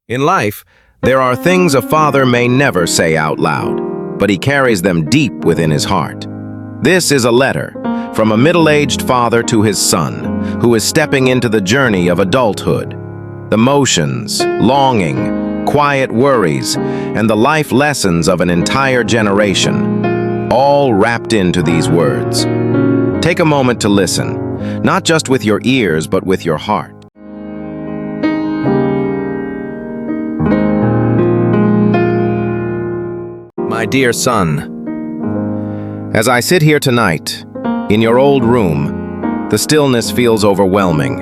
In life, there are things a father may never say out loud, but he carries them deep within his heart. This is a letter from a middle-aged father to his son, who is stepping into the journey of adulthood. The motions, longing, quiet worries, and the life lessons of an entire generation, all wrapped into these words. Take a moment to listen, not just with your ears, but with your heart. My dear son, as I sit here tonight, in your old room, the stillness feels overwhelming.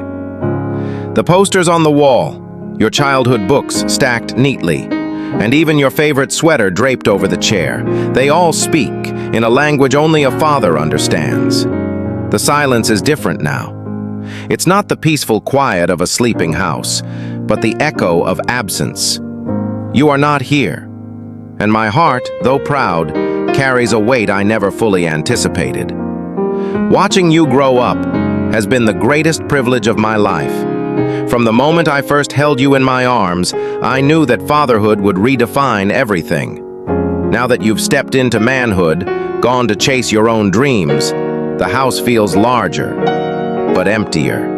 The posters on the wall, your childhood books stacked neatly, and even your favorite sweater draped over the chair, they all speak in a language only a father understands. The silence is different now. It's not the peaceful quiet of a sleeping house, but the echo of absence. You are not here. And my heart, though proud, carries a weight I never fully anticipated. Watching you grow up has been the greatest privilege of my life. From the moment I first held you in my arms, I knew that fatherhood would redefine everything. Now that you've stepped into manhood, gone to chase your own dreams, the house feels larger, but emptier.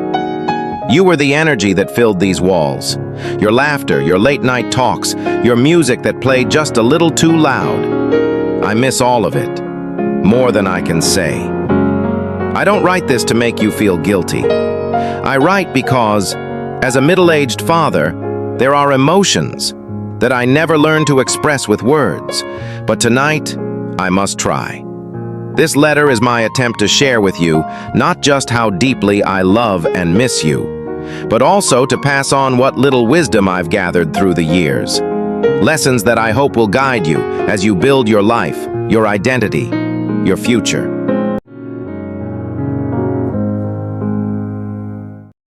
You were the energy that filled these walls. Your laughter, your late-night talks, your music that played just a little too loud. I miss all of it, more than I can say. I don't write this to make you feel guilty. I write because, as a middle-aged father, there are emotions that I never learned to express with words, but tonight, I must try. This letter is my attempt to share with you not just how deeply I love and miss you, but also to pass on what little wisdom I've gathered through the years. Lessons that I hope will guide you as you build your life, your identity, your future.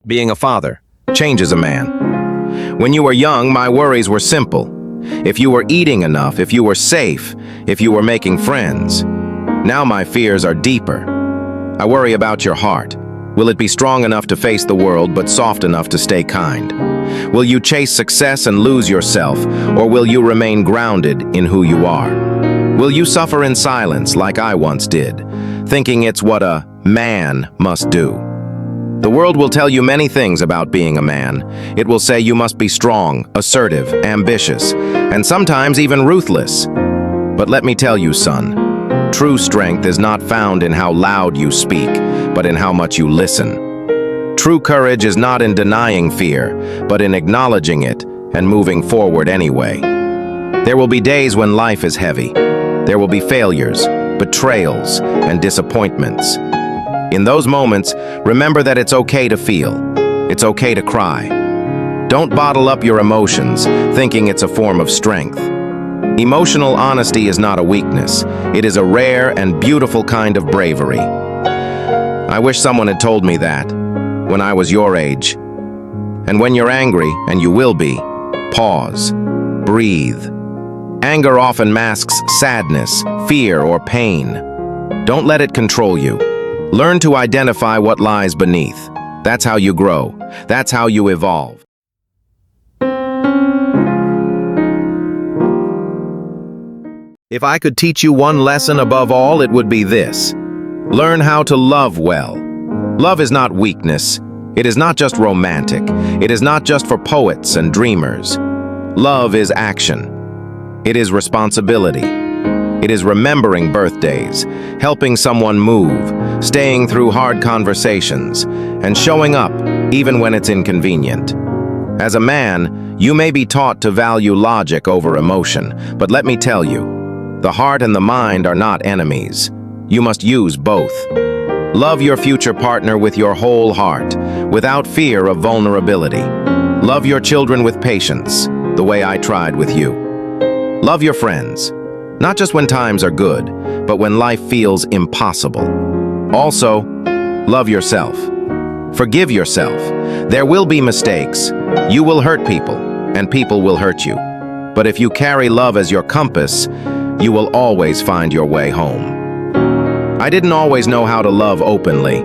Being a father changes a man. When you were young, my worries were simple. If you were eating enough, if you were safe, if you were making friends. Now my fears are deeper. I worry about your heart. Will it be strong enough to face the world, but soft enough to stay kind? Will you chase success and lose yourself, or will you remain grounded in who you are? Will you suffer in silence like I once did, thinking it's what a man must do? The world will tell you many things about being a man. It will say you must be strong, assertive, ambitious, and sometimes even ruthless. But let me tell you, son, true strength is not found in how loud you speak, but in how much you listen. True courage is not in denying fear, but in acknowledging it and moving forward anyway. There will be days when life is heavy. There will be failures, betrayals, and disappointments. In those moments, remember that it's okay to feel. It's okay to cry. Don't bottle up your emotions, thinking it's a form of strength. Emotional honesty is not a weakness. It is a rare and beautiful kind of bravery. I wish someone had told me that when I was your age. And when you're angry, and you will be, pause, breathe. Anger often masks sadness, fear, or pain. Don't let it control you. Learn to identify what lies beneath. That's how you grow. That's how you evolve. If I could teach you one lesson above all, it would be this. Learn how to love well. Love is not weakness. It is not just romantic. It is not just for poets and dreamers. Love is action. It is responsibility. It is remembering birthdays, helping someone move, staying through hard conversations, and showing up even when it's inconvenient. As a man, you may be taught to value logic over emotion, but let me tell you, the heart and the mind are not enemies. You must use both. Love your future partner with your whole heart, without fear of vulnerability. Love your children with patience, the way I tried with you. Love your friends, not just when times are good, but when life feels impossible. Also, love yourself. Forgive yourself. There will be mistakes. You will hurt people, and people will hurt you. But if you carry love as your compass, you will always find your way home. I didn't always know how to love openly.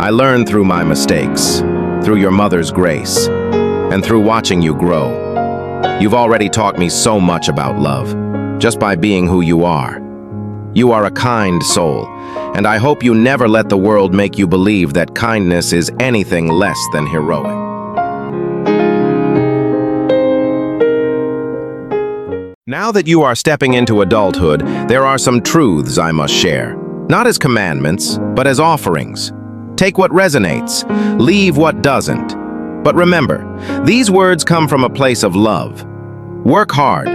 I learned through my mistakes, through your mother's grace, and through watching you grow. You've already taught me so much about love, just by being who you are. You are a kind soul, and I hope you never let the world make you believe that kindness is anything less than heroic. Now that you are stepping into adulthood, there are some truths I must share. Not as commandments, but as offerings. Take what resonates, leave what doesn't. But remember, these words come from a place of love. Work hard,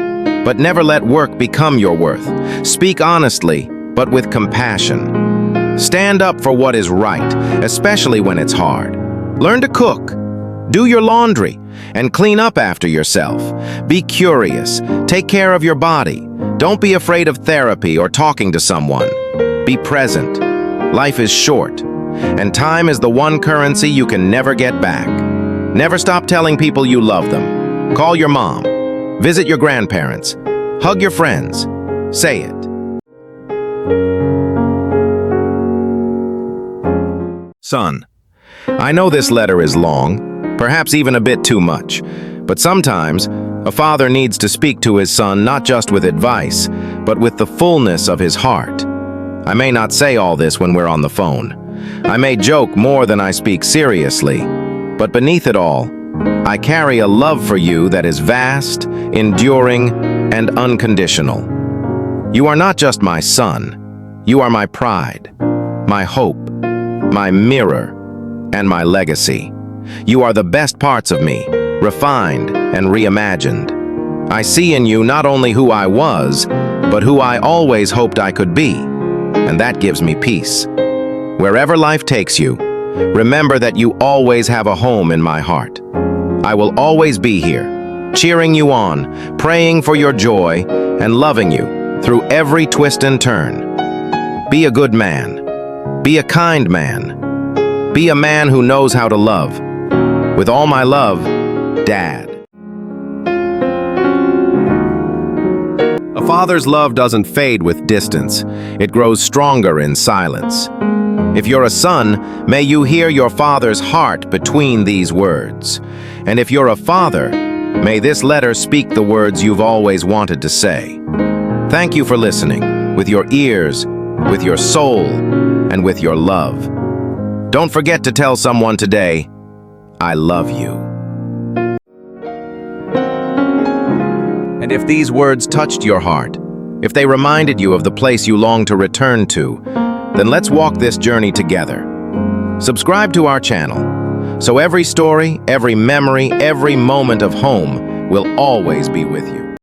but never let work become your worth. Speak honestly, but with compassion. Stand up for what is right, especially when it's hard. Learn to cook, do your laundry, and clean up after yourself. Be curious, take care of your body. Don't be afraid of therapy or talking to someone. Be present. Life is short, and time is the one currency you can never get back. Never stop telling people you love them. Call your mom. Visit your grandparents. Hug your friends. Say it. Son, I know this letter is long, perhaps even a bit too much, but sometimes a father needs to speak to his son not just with advice, but with the fullness of his heart. I may not say all this when we're on the phone. I may joke more than I speak seriously, but beneath it all, I carry a love for you that is vast, enduring, and unconditional. You are not just my son. You are my pride, my hope, my mirror, and my legacy. You are the best parts of me, refined and reimagined. I see in you not only who I was, but who I always hoped I could be, and that gives me peace. Wherever life takes you, remember that you always have a home in my heart. I will always be here, cheering you on, praying for your joy, and loving you through every twist and turn. Be a good man. Be a kind man. Be a man who knows how to love. With all my love, Dad. A father's love doesn't fade with distance. It grows stronger in silence. If you're a son, may you hear your father's heart between these words. And if you're a father, may this letter speak the words you've always wanted to say. Thank you for listening, with your ears, with your soul, and with your love. Don't forget to tell someone today, I love you. And if these words touched your heart, if they reminded you of the place you long to return to, then let's walk this journey together. Subscribe to our channel, so every story, every memory, every moment of home will always be with you.